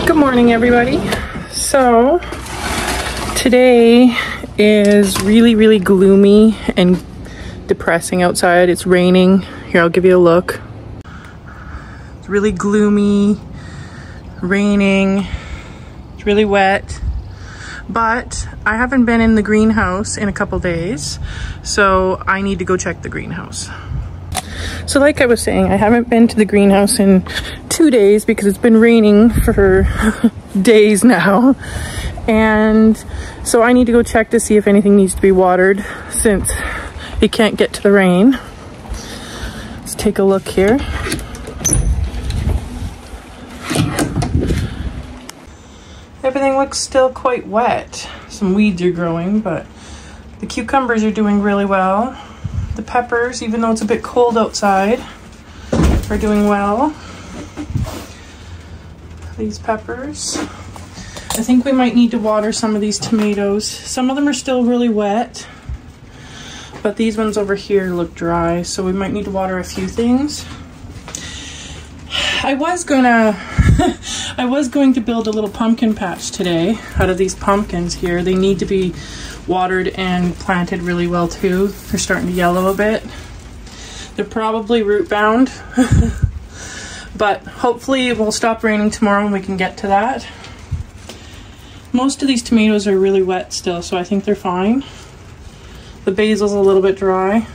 Good morning, everybody. So today is really gloomy and depressing outside. It's raining. Here, I'll give you a look. It's really gloomy, raining, it's really wet. But I haven't been in the greenhouse in a couple days, so I need to go check the greenhouse. So like I was saying, I haven't been to the greenhouse in 2 days because it's been raining for days now. And so I need to go check to see if anything needs to be watered since it can't get to the rain. Let's take a look here. Everything looks still quite wet. Some weeds are growing, but the cucumbers are doing really well. The peppers, even though it's a bit cold outside, are doing well. These peppers. I think we might need to water some of these tomatoes. Some of them are still really wet, but these ones over here look dry, so we might need to water a few things. I was going to build a little pumpkin patch today out of these pumpkins here. They need to be watered and planted really well too. They're starting to yellow a bit. They're probably root bound, but hopefully it will stop raining tomorrow and we can get to that. Most of these tomatoes are really wet still, so I think they're fine. The basil's a little bit dry.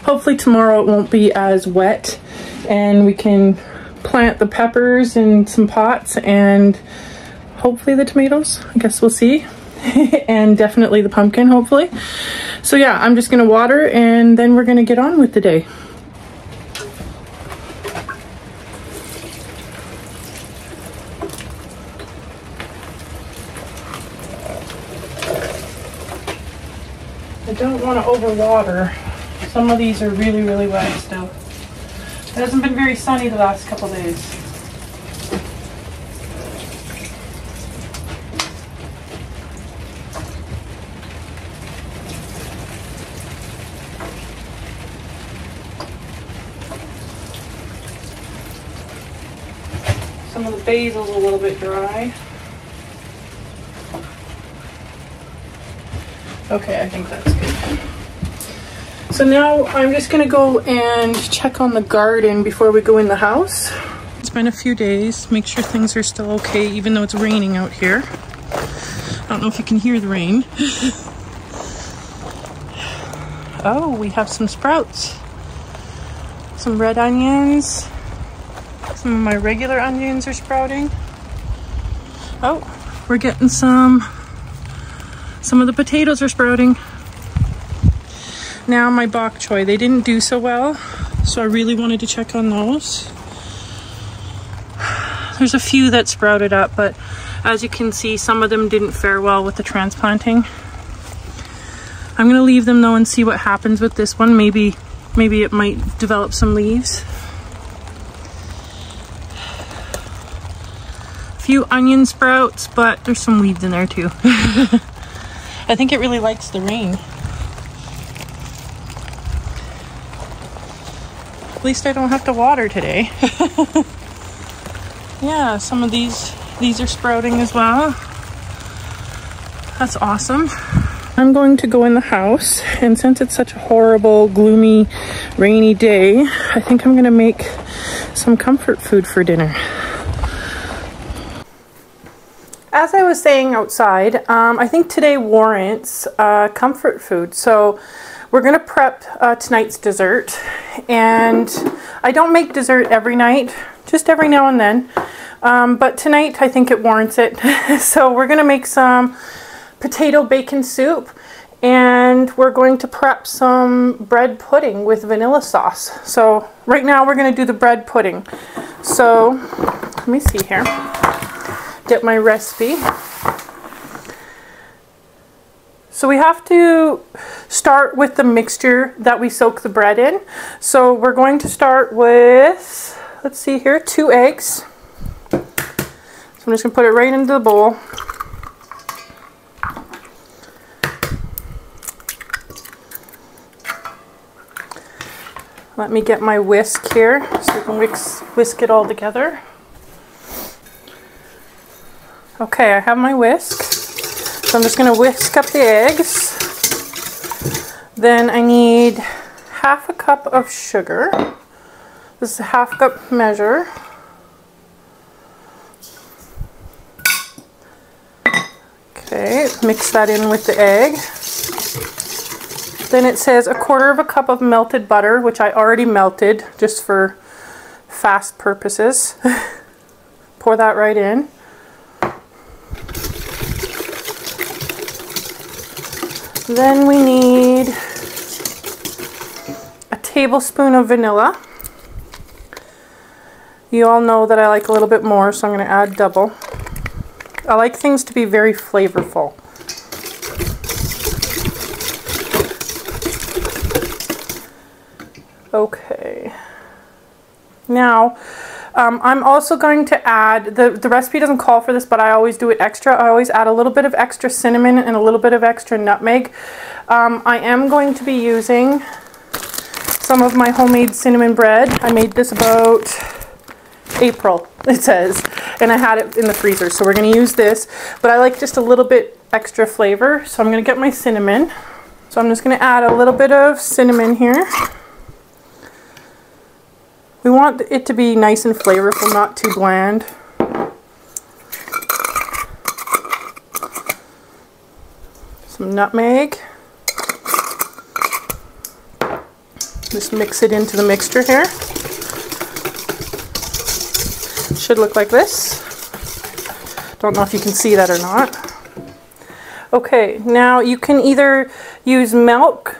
Hopefully tomorrow it won't be as wet and we can plant the peppers in some pots and hopefully the tomatoes, I guess we'll see. And definitely the pumpkin, hopefully. So yeah, I'm just gonna water and then we're gonna get on with the day. I don't want to overwater. Some of these are really wet still. It hasn't been very sunny the last couple days. Some of the basil's a little bit dry. Okay, I think that's good. So now I'm just gonna go and check on the garden before we go in the house. It's been a few days, make sure things are still okay even though it's raining out here. I don't know if you can hear the rain. Oh, we have some sprouts. Some red onions. Some of my regular onions are sprouting. Oh, we're getting some of the potatoes are sprouting. Now my bok choy, they didn't do so well, so I really wanted to check on those. There's a few that sprouted up, but as you can see, some of them didn't fare well with the transplanting. I'm gonna leave them though and see what happens with this one. Maybe it might develop some leaves. A few onion sprouts, but there's some weeds in there too. I think it really likes the rain. At least I don't have to water today. Yeah, some of these are sprouting as well. That's awesome. I'm going to go in the house, and since it's such a horrible, gloomy, rainy day, I think I'm gonna make some comfort food for dinner. As I was saying outside, I think today warrants comfort food. So we're gonna prep tonight's dessert, and I don't make dessert every night, just every now and then. But tonight I think it warrants it. So we're gonna make some potato bacon soup, and we're going to prep some bread pudding with vanilla sauce. So right now we're gonna do the bread pudding. So let me see here. Get my recipe. So we have to start with the mixture that we soak the bread in. So we're going to start with, let's see here, 2 eggs. So I'm just gonna put it right into the bowl. Let me get my whisk here so we can whisk it all together. Okay, I have my whisk. So I'm just going to whisk up the eggs. Then I need half a cup of sugar. This is a half cup measure. Okay, mix that in with the egg. Then it says a quarter of a cup of melted butter, which I already melted just for fast purposes. Pour that right in. Then we need a tablespoon of vanilla. You all know that I like a little bit more, so I'm going to add double. I like things to be very flavorful. Okay. Now, I'm also going to add, the recipe doesn't call for this, but I always do it extra. I always add a little bit of extra cinnamon and a little bit of extra nutmeg. I am going to be using some of my homemade cinnamon bread. I made this about April, it says, and I had it in the freezer, so we're going to use this, but I like just a little bit extra flavor, so I'm going to get my cinnamon. So I'm just going to add a little bit of cinnamon here. We want it to be nice and flavorful, not too bland. Some nutmeg. Just mix it into the mixture here. Should look like this. Don't know if you can see that or not. Okay, now you can either use milk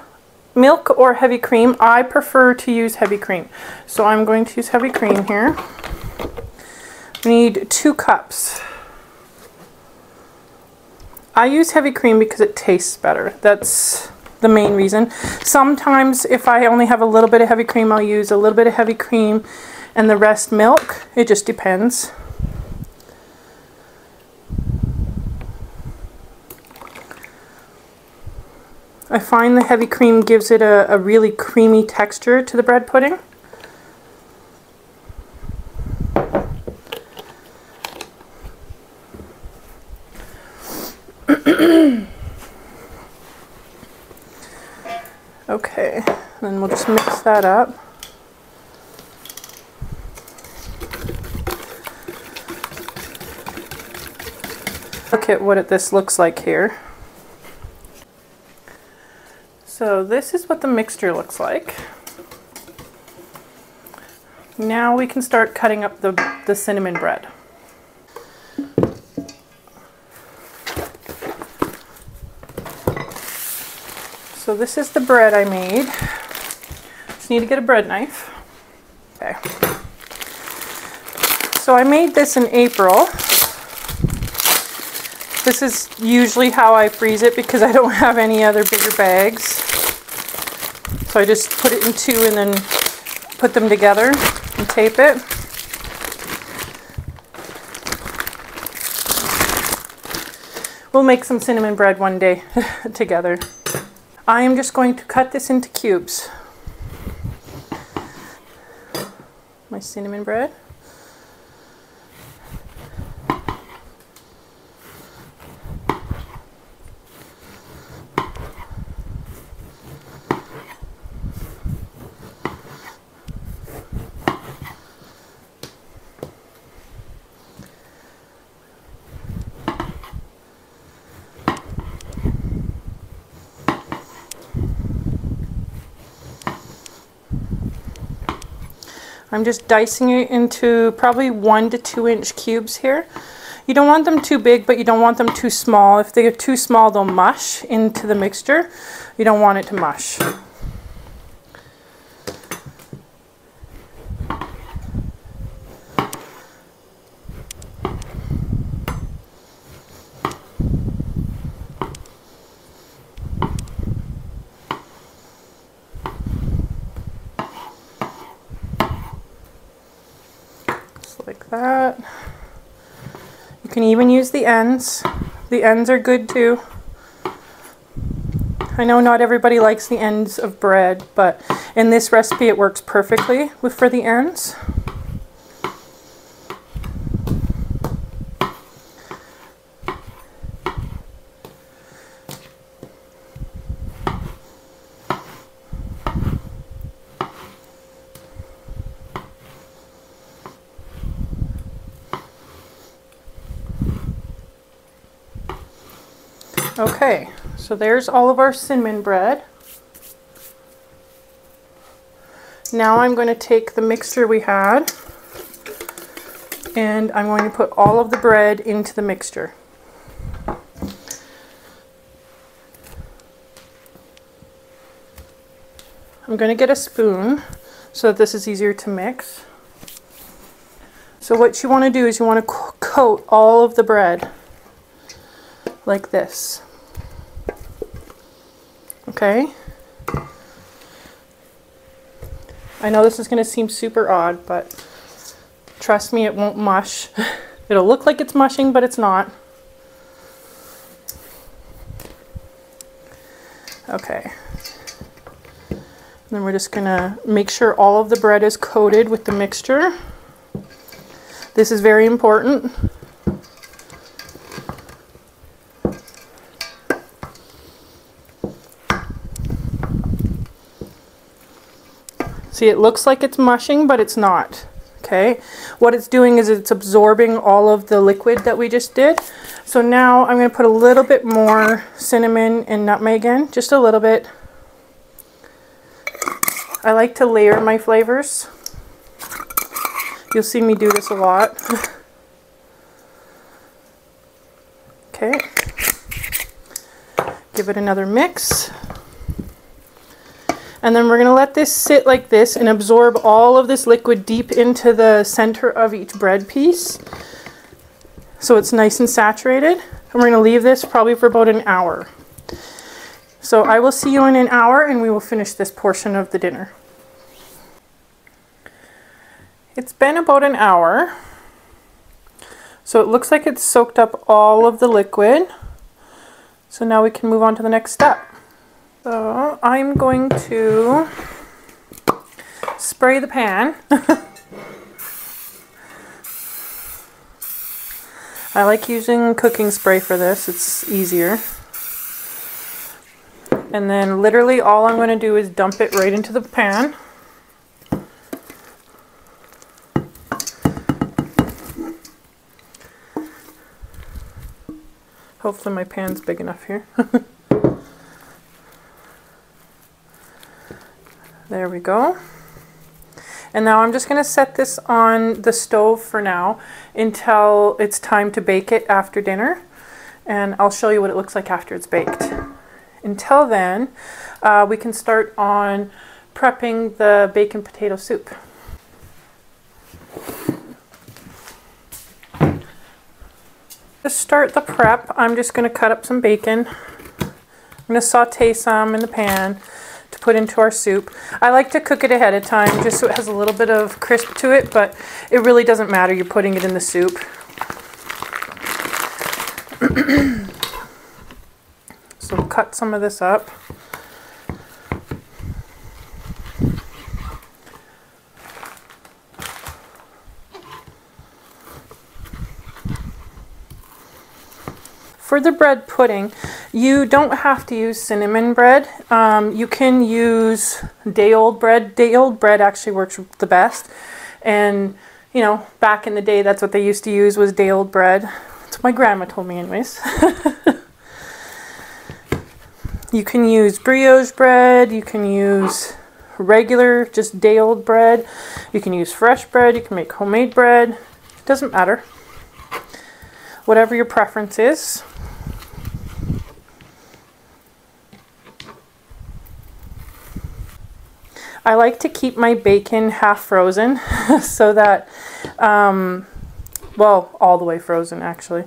or heavy cream. I prefer to use heavy cream, so I'm going to use heavy cream here. We need 2 cups. I use heavy cream because it tastes better. That's the main reason. Sometimes if I only have a little bit of heavy cream, I'll use a little bit of heavy cream and the rest milk. It just depends. I find the heavy cream gives it a really creamy texture to the bread pudding. Okay, then we'll just mix that up. Look at what this looks like here. So this is what the mixture looks like. Now we can start cutting up the cinnamon bread. So this is the bread I made. Just need to get a bread knife. Okay. So I made this in April. This is usually how I freeze it because I don't have any other bigger bags. So I just put it in 2 and then put them together and tape it. We'll make some cinnamon bread one day together. I am just going to cut this into cubes. My cinnamon bread. I'm just dicing it into probably 1 to 2 inch cubes here. You don't want them too big, but you don't want them too small. If they are too small, they'll mush into the mixture. You don't want it to mush. Like that. You can even use the ends. The ends are good too. I know not everybody likes the ends of bread, but in this recipe it works perfectly for the ends. Okay, so there's all of our cinnamon bread. Now I'm going to take the mixture we had and I'm going to put all of the bread into the mixture. I'm going to get a spoon so that this is easier to mix. So what you want to do is you want to coat all of the bread like this. Okay? I know this is going to seem super odd, but trust me, it won't mush. It'll look like it's mushing, but it's not. Okay. Then we're just going to make sure all of the bread is coated with the mixture. This is very important. See, it looks like it's mushing, but it's not. Okay, what it's doing is it's absorbing all of the liquid that we just did. So now I'm going to put a little bit more cinnamon and nutmeg in, just a little bit. I like to layer my flavors. You'll see me do this a lot. Okay, give it another mix. And then we're going to let this sit like this and absorb all of this liquid deep into the center of each bread piece. So it's nice and saturated. And we're going to leave this probably for about an hour. So I will see you in an hour and we will finish this portion of the dinner. It's been about an hour. So it looks like it's soaked up all of the liquid. So now we can move on to the next step. So I'm going to spray the pan. I like using cooking spray for this, it's easier. And then literally all I'm going to do is dump it right into the pan. Hopefully my pan's big enough here. There we go. And now I'm just going to set this on the stove for now until it's time to bake it after dinner. And I'll show you what it looks like after it's baked. Until then, we can start on prepping the bacon potato soup. To start the prep, I'm just going to cut up some bacon. I'm going to saute some in the pan to put into our soup. I like to cook it ahead of time just so it has a little bit of crisp to it, but it really doesn't matter. You're putting it in the soup. So cut some of this up. For the bread pudding, you don't have to use cinnamon bread. You can use day-old bread. Day-old bread actually works the best. And, you know, back in the day, that's what they used to use was day-old bread. That's what my grandma told me anyways. You can use brioche bread. You can use regular, just day-old bread. You can use fresh bread. You can make homemade bread. It doesn't matter. Whatever your preference is. I like to keep my bacon half frozen so that, well, all the way frozen actually,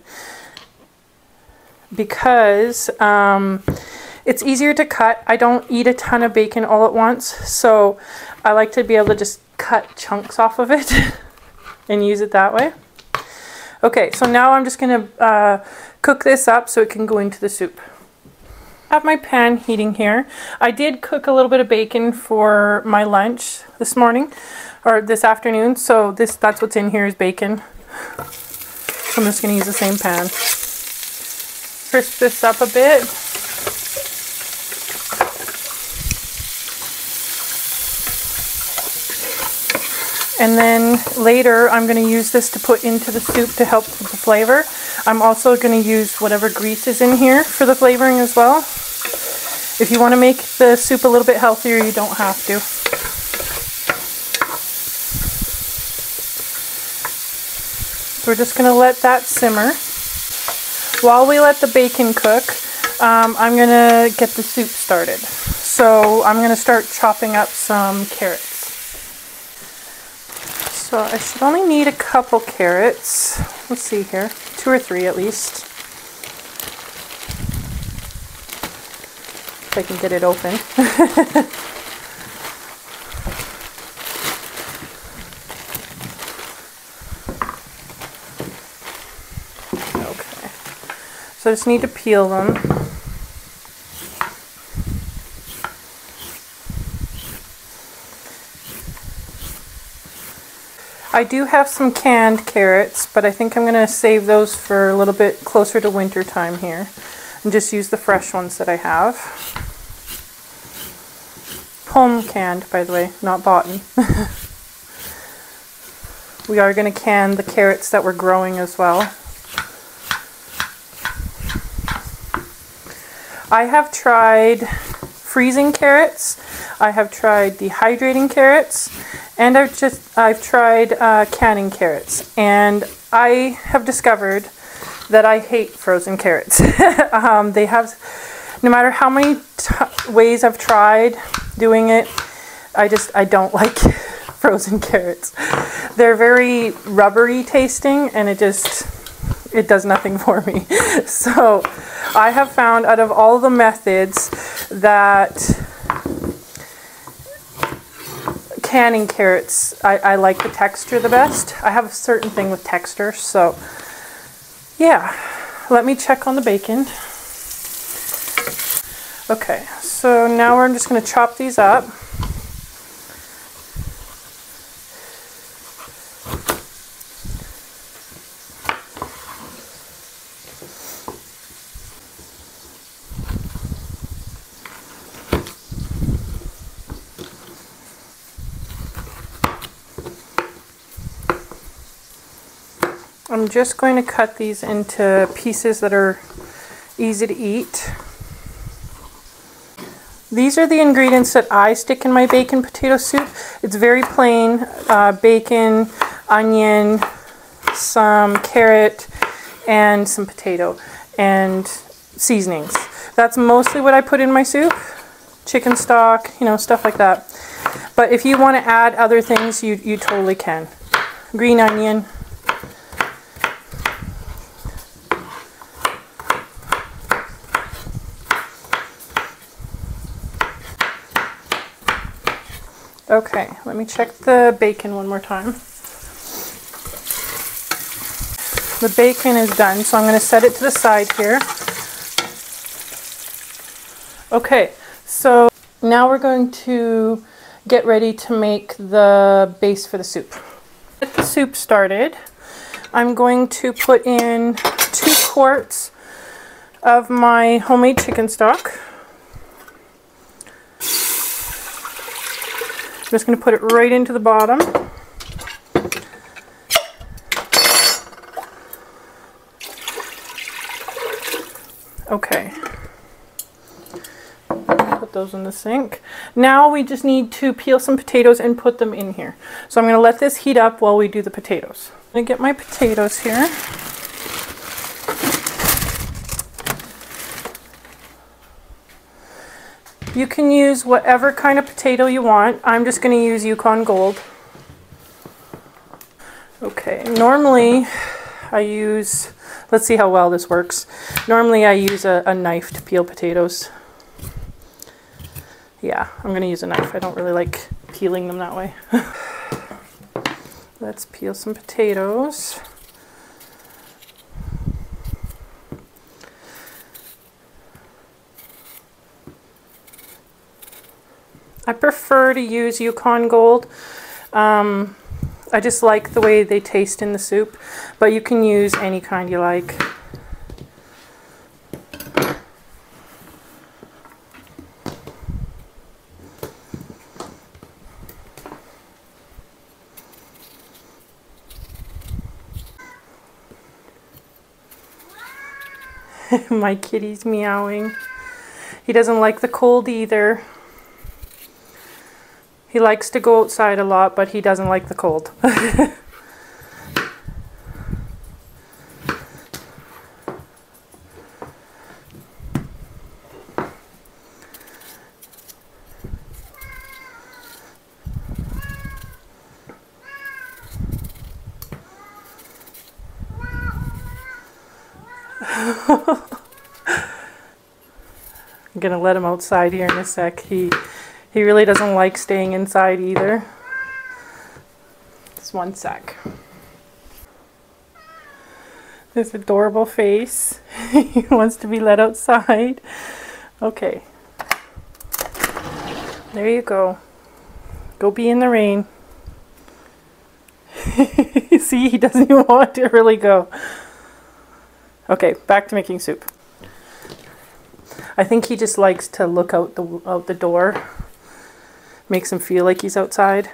because it's easier to cut. I don't eat a ton of bacon all at once, so I like to be able to just cut chunks off of it and use it that way. Okay, so now I'm just going to cook this up so it can go into the soup. I have my pan heating here. I did cook a little bit of bacon for my lunch this morning, or this afternoon, so that's what's in here is bacon. So I'm just going to use the same pan. Crisp this up a bit. And then later I'm going to use this to put into the soup to help with the flavor. I'm also going to use whatever grease is in here for the flavoring as well. If you want to make the soup a little bit healthier, you don't have to. So we're just going to let that simmer. While we let the bacon cook, I'm going to get the soup started. So I'm going to start chopping up some carrots. So I should only need a couple carrots. Let's see here, 2 or 3 at least. If I can get it open. Okay. So I just need to peel them. I do have some canned carrots, but I think I'm going to save those for a little bit closer to winter time here and just use the fresh ones that I have. Home canned, by the way, not bought. We are going to can the carrots that we're growing as well. I have tried freezing carrots, I have tried dehydrating carrots, and I've tried canning carrots, and I have discovered that I hate frozen carrots. They have, no matter how many ways I've tried doing it, I don't like frozen carrots. They're very rubbery tasting, and it does nothing for me. So I have found out of all the methods that canning carrots, I like the texture the best. I have a certain thing with texture, so yeah. Let me check on the bacon. Okay, so now I'm just going to chop these up. I'm just going to cut these into pieces that are easy to eat. These are the ingredients that I stick in my bacon potato soup. It's very plain, bacon, onion, some carrot, and some potato, and seasonings. That's mostly what I put in my soup. Chicken stock, you know, stuff like that. But if you want to add other things, you totally can. Green onion. Okay, let me check the bacon one more time. The bacon is done, so I'm going to set it to the side here. Okay, so now we're going to get ready to make the base for the soup. Get the soup started. I'm going to put in 2 quarts of my homemade chicken stock. I'm just going to put it right into the bottom. Okay. Put those in the sink. Now we just need to peel some potatoes and put them in here. So I'm going to let this heat up while we do the potatoes. I'm going to get my potatoes here. You can use whatever kind of potato you want. I'm just going to use Yukon Gold. Okay, normally I use, let's see how well this works. Normally I use a knife to peel potatoes. Yeah, I'm going to use a knife. I don't really like peeling them that way. Let's peel some potatoes. I prefer to use Yukon Gold. I just like the way they taste in the soup, but you can use any kind you like. My kitty's meowing. He doesn't like the cold either. He likes to go outside a lot, but he doesn't like the cold. I'm gonna let him outside here in a sec. He really doesn't like staying inside either. Just one sec. This adorable face. He wants to be let outside. Okay. There you go. Go be in the rain. See, he doesn't even want to really go. Okay, back to making soup. I think he just likes to look out the door. Makes him feel like he's outside.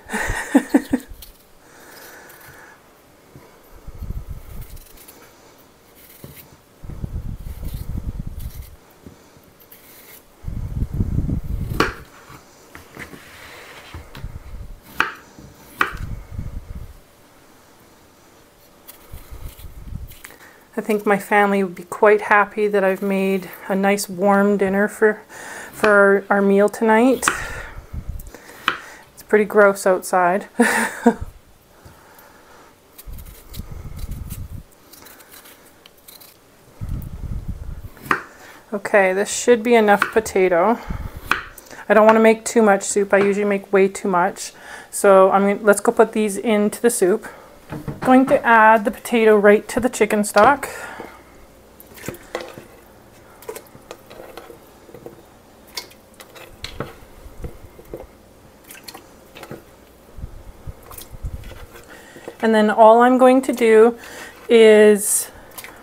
I think my family would be quite happy that I've made a nice warm dinner for our meal tonight. It's pretty gross outside. Okay, this should be enough potato. I don't want to make too much soup. I usually make way too much. So let's go put these into the soup. Going to add the potato right to the chicken stock. And then all I'm going to do is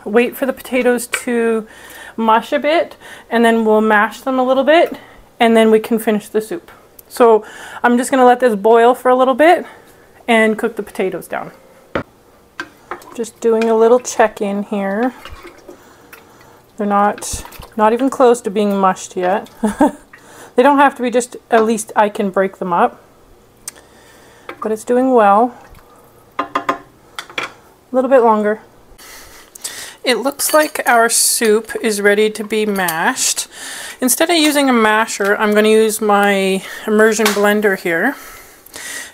wait for the potatoes to mush a bit, and then we'll mash them a little bit, and then we can finish the soup. So I'm just going to let this boil for a little bit and cook the potatoes down. Just doing a little check-in here. They're not even close to being mushed yet. They don't have to be, just at least I can break them up. But it's doing well. A little bit longer. It looks like our soup is ready to be mashed. Instead of using a masher, I'm going to use my immersion blender here.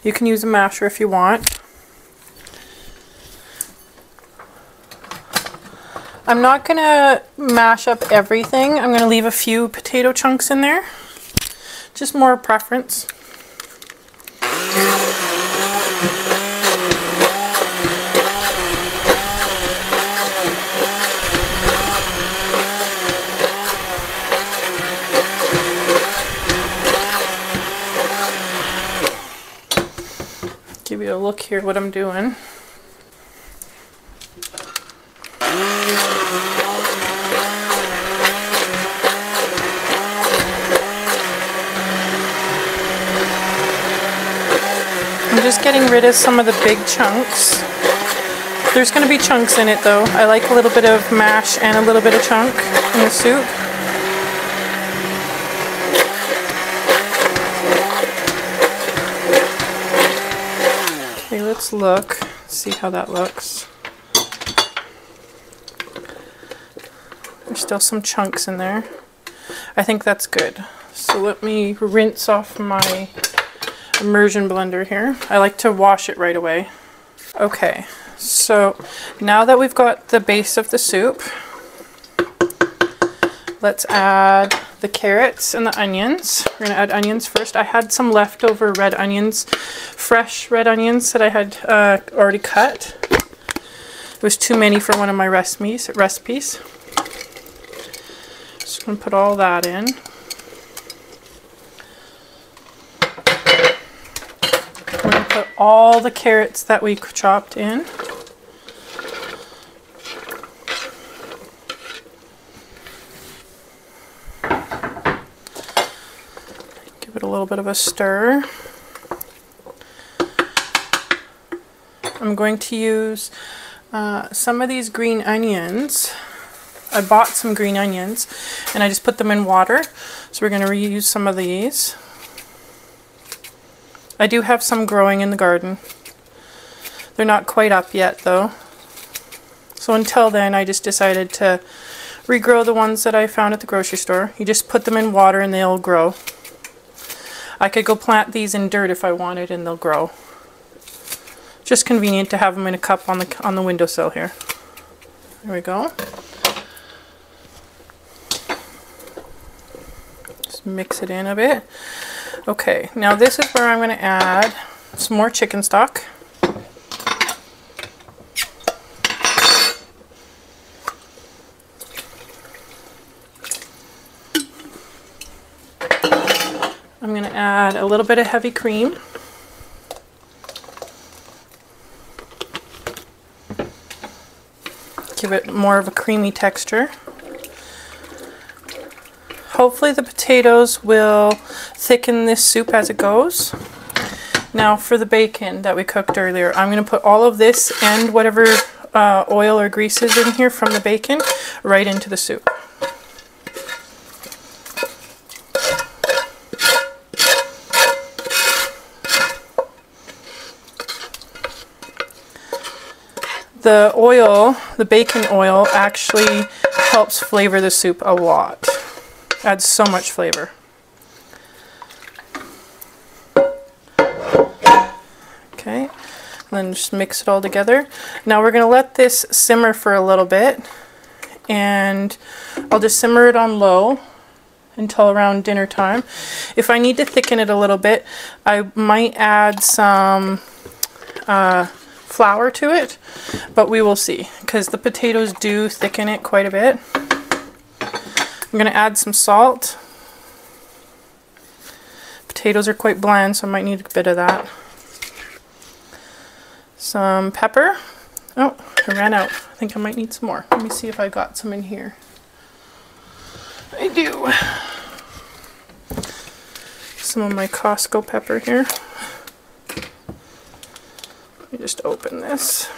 You can use a masher if you want. I'm not going to mash up everything. I'm going to leave a few potato chunks in there. Just more preference. Give you a look here what I'm doing. I'm just getting rid of some of the big chunks. There's going to be chunks in it though. I like a little bit of mash and a little bit of chunk in the soup. Okay, let's look, see how that looks. There's still some chunks in there. I think that's good. So let me rinse off my immersion blender here. I like to wash it right away. Okay, so now that we've got the base of the soup, let's add the carrots and the onions. We're gonna add onions first. I had some leftover red onions, fresh red onions that I had already cut. It was too many for one of my recipes. Just gonna put all that in. We're gonna put all the carrots that we chopped in. Give it a little bit of a stir. I'm going to use some of these green onions. I bought some green onions and I just put them in water. So we're going to reuse some of these. I do have some growing in the garden. They're not quite up yet though. So until then I just decided to regrow the ones that I found at the grocery store. You just put them in water and they'll grow. I could go plant these in dirt if I wanted and they'll grow. Just convenient to have them in a cup on the windowsill here. There we go. Just mix it in a bit. Okay, now this is where I'm going to add some more chicken stock. I'm going to add a little bit of heavy cream. Give it more of a creamy texture. Hopefully the potatoes will thicken this soup as it goes. Now for the bacon that we cooked earlier, I'm going to put all of this and whatever oil or grease is in here from the bacon right into the soup. The oil, the bacon oil, actually helps flavor the soup a lot. Adds so much flavor. Okay, and then just mix it all together. Now we're going to let this simmer for a little bit, and I'll just simmer it on low until around dinner time. If I need to thicken it a little bit, I might add some flour to it, but we will see, because the potatoes do thicken it quite a bit. I'm going to add some salt. Potatoes are quite bland, so I might need a bit of that. Some pepper. Oh, I ran out. I think I might need some more. Let me see if I got some in here. I do. Some of my Costco pepper here. Let me just open this.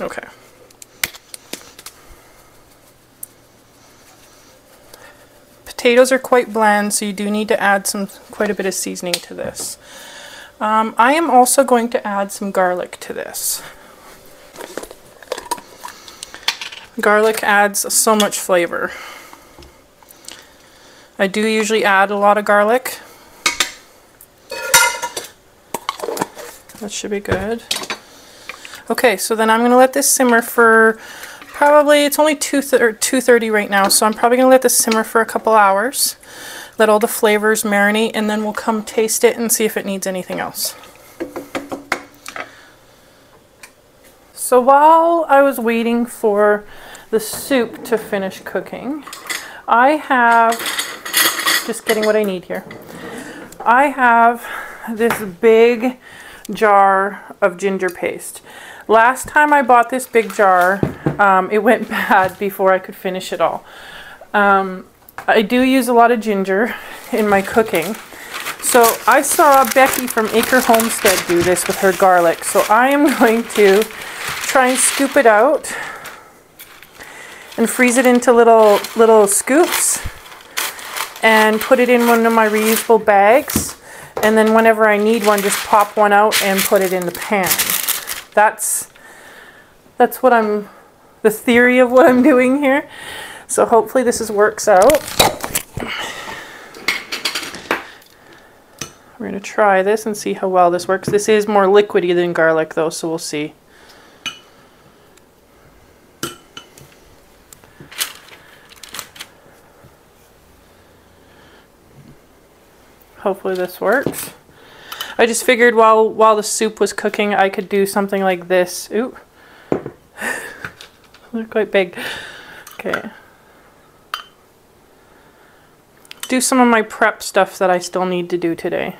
Okay. Potatoes are quite bland, so you do need to add quite a bit of seasoning to this. I am also going to add some garlic to this. Garlic adds so much flavor. I do usually add a lot of garlic. That should be good. Okay, so then I'm going to let this simmer for probably, it's only 2:30 right now, so I'm probably going to let this simmer for a couple hours. Let all the flavors marinate, and then we'll come taste it and see if it needs anything else. So while I was waiting for the soup to finish cooking, I have, just getting what I need here, I have this big jar of ginger paste. Last time I bought this big jar, it went bad before I could finish it all. I do use a lot of ginger in my cooking. So I saw Becky from Acre Homestead do this with her garlic. So I am going to try and scoop it out and freeze it into little scoops and put it in one of my reusable bags. And then whenever I need one, just pop one out and put it in the pan. That's what the theory of what I'm doing here. So hopefully this works out. We're going to try this and see how well this works. This is more liquidy than garlic though, so we'll see. Hopefully this works. I just figured while the soup was cooking, I could do something like this. Ooh. They're quite big. Okay. Do some of my prep stuff that I still need to do today.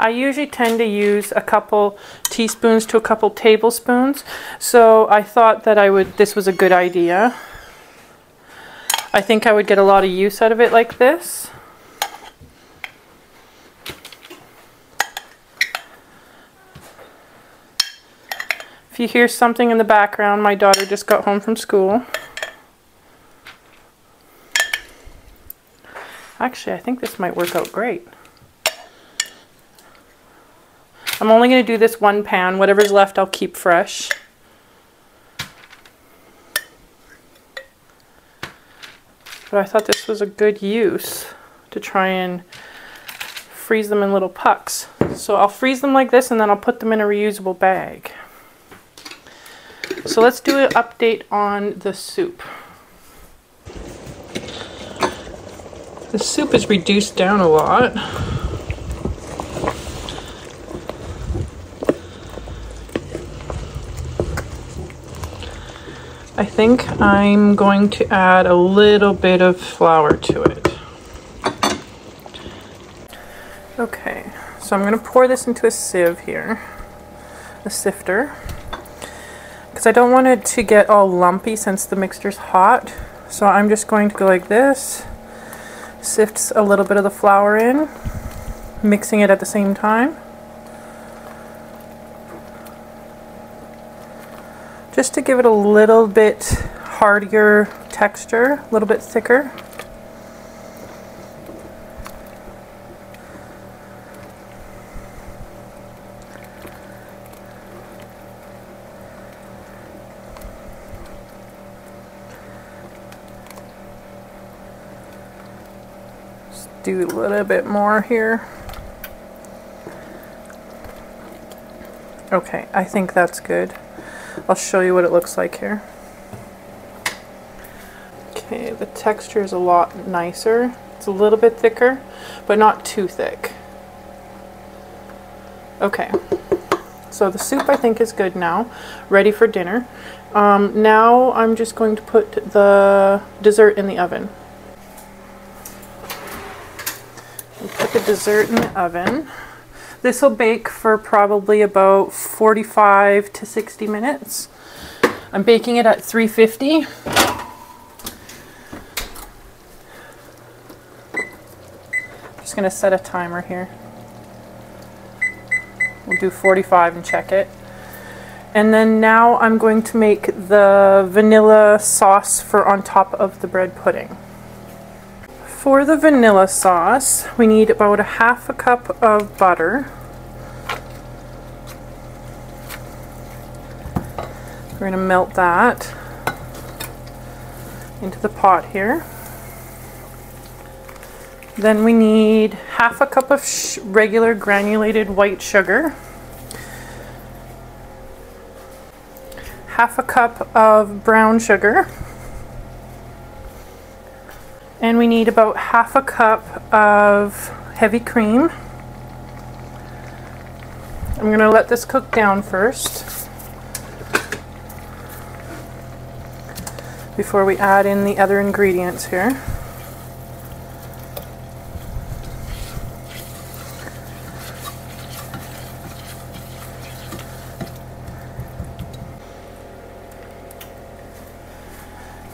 I usually tend to use a couple teaspoons to a couple tablespoons, so I thought that this was a good idea. I think I would get a lot of use out of it like this. If you hear something in the background, my daughter just got home from school. Actually, I think this might work out great. I'm only going to do this one pan. Whatever's left, I'll keep fresh. But I thought this was a good use to try and freeze them in little pucks. So I'll freeze them like this, and then I'll put them in a reusable bag. So let's do an update on the soup. The soup is reduced down a lot. I think I'm going to add a little bit of flour to it. Okay, so I'm going to pour this into a sieve here, a sifter, because I don't want it to get all lumpy since the mixture's hot. So I'm just going to go like this. Sift a little bit of the flour in, mixing it at the same time. Just to give it a little bit heartier texture, a little bit thicker. Do a little bit more here. Okay, I think that's good. I'll show you what it looks like here. Okay, the texture is a lot nicer. It's a little bit thicker, but not too thick. Okay, so the soup I think is good now, ready for dinner. Now I'm just going to put the dessert in the oven. Put the dessert in the oven. This will bake for probably about 45 to 60 minutes. I'm baking it at 350. Just going to set a timer here. We'll do 45 and check it. And then now I'm going to make the vanilla sauce for on top of the bread pudding. For the vanilla sauce, we need about a half a cup of butter. We're going to melt that into the pot here. Then we need half a cup of regular granulated white sugar, half a cup of brown sugar, and we need about half a cup of heavy cream. I'm going to let this cook down first before we add in the other ingredients here.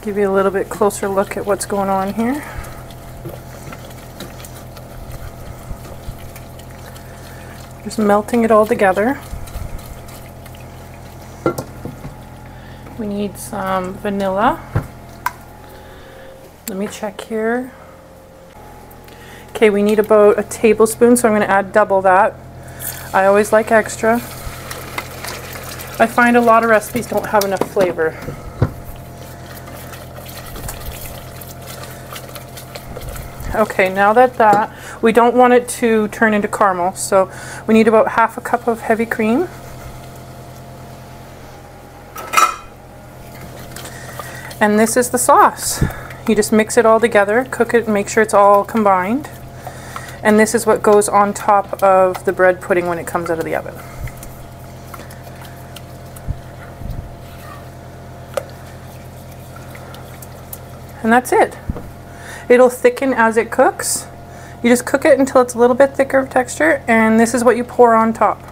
Give you a little bit closer look at what's going on here. Just melting it all together. We need some vanilla. Let me check here. Okay, we need about a tablespoon, so I'm going to add double that. I always like extra. I find a lot of recipes don't have enough flavor. Okay, now that we don't want it to turn into caramel, so we need about half a cup of heavy cream. And this is the sauce. You just mix it all together, cook it, and make sure it's all combined. And this is what goes on top of the bread pudding when it comes out of the oven. And that's it. It'll thicken as it cooks, You just cook it until it's a little bit thicker of texture, and this is what you pour on top.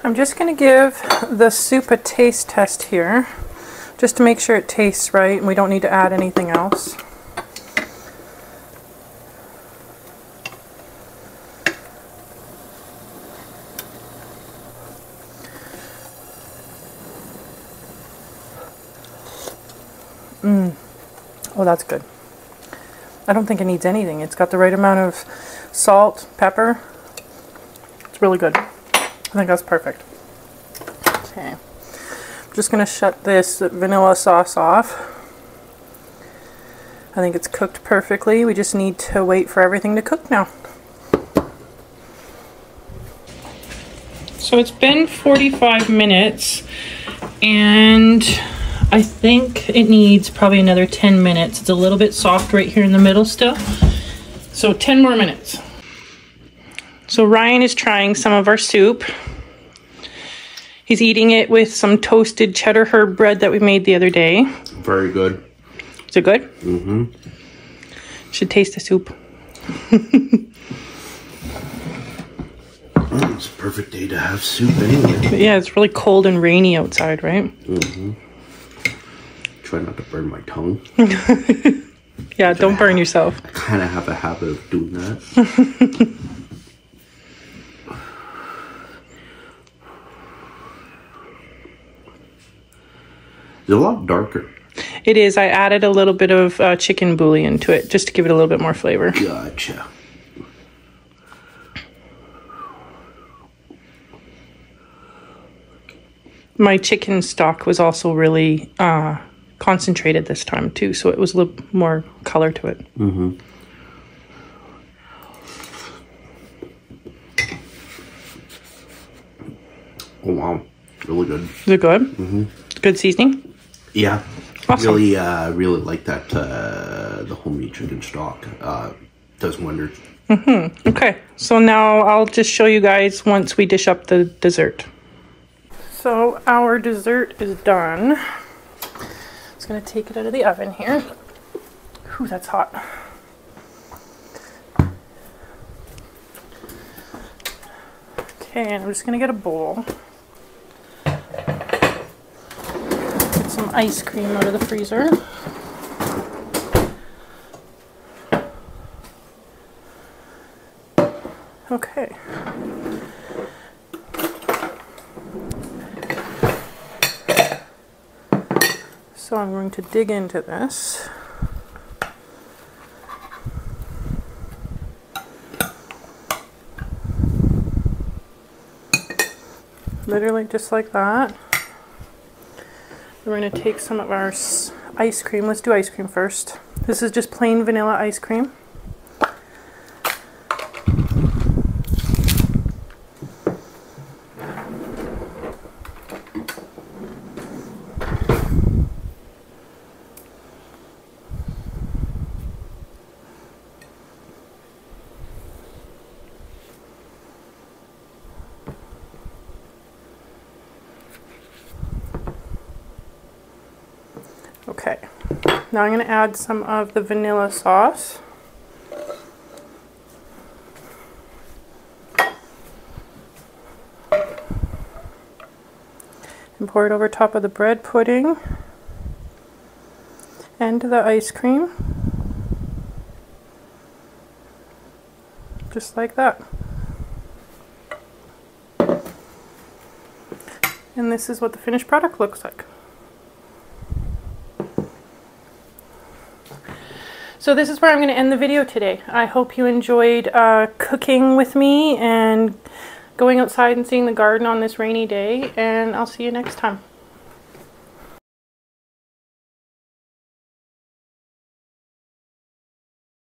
I'm just going to give the soup a taste test here, just to make sure it tastes right and we don't need to add anything else. Oh, that's good. I don't think it needs anything. It's got the right amount of salt, pepper. It's really good. I think that's perfect. Okay. I'm just going to shut this vanilla sauce off. I think it's cooked perfectly. We just need to wait for everything to cook now. So it's been 45 minutes and I think it needs probably another 10 minutes. It's a little bit soft right here in the middle still. So 10 more minutes. So Ryan is trying some of our soup. He's eating it with some toasted cheddar herb bread that we made the other day. Very good. Is it good? Mm-hmm. Should taste the soup. Well, it's a perfect day to have soup anyway. But yeah, it's really cold and rainy outside, right? Mm-hmm. Try not to burn my tongue. Yeah, don't burn yourself. I kind of have a habit of doing that. It's a lot darker. It is. I added a little bit of chicken bouillon to it just to give it a little bit more flavor. Gotcha. My chicken stock was also really concentrated this time too, so it was a little more color to it. Mm-hmm. Oh wow, really good. Is it good? Mm-hmm. Good seasoning? Yeah. Awesome. Really like that, the homemade chicken stock. Does wonders. Mm-hmm. Okay, so now I'll just show you guys once we dish up the dessert. So our dessert is done. Just gonna take it out of the oven here. Ooh, that's hot. Okay, and I'm just gonna get a bowl. Get some ice cream out of the freezer. Okay. So I'm going to dig into this. Literally just like that. We're going to take some of our ice cream. Let's do ice cream first. This is just plain vanilla ice cream. Okay, now I'm going to add some of the vanilla sauce. And pour it over top of the bread pudding and the ice cream. Just like that. And this is what the finished product looks like. So this is where I'm going to end the video today. I hope you enjoyed cooking with me and going outside and seeing the garden on this rainy day, and I'll see you next time.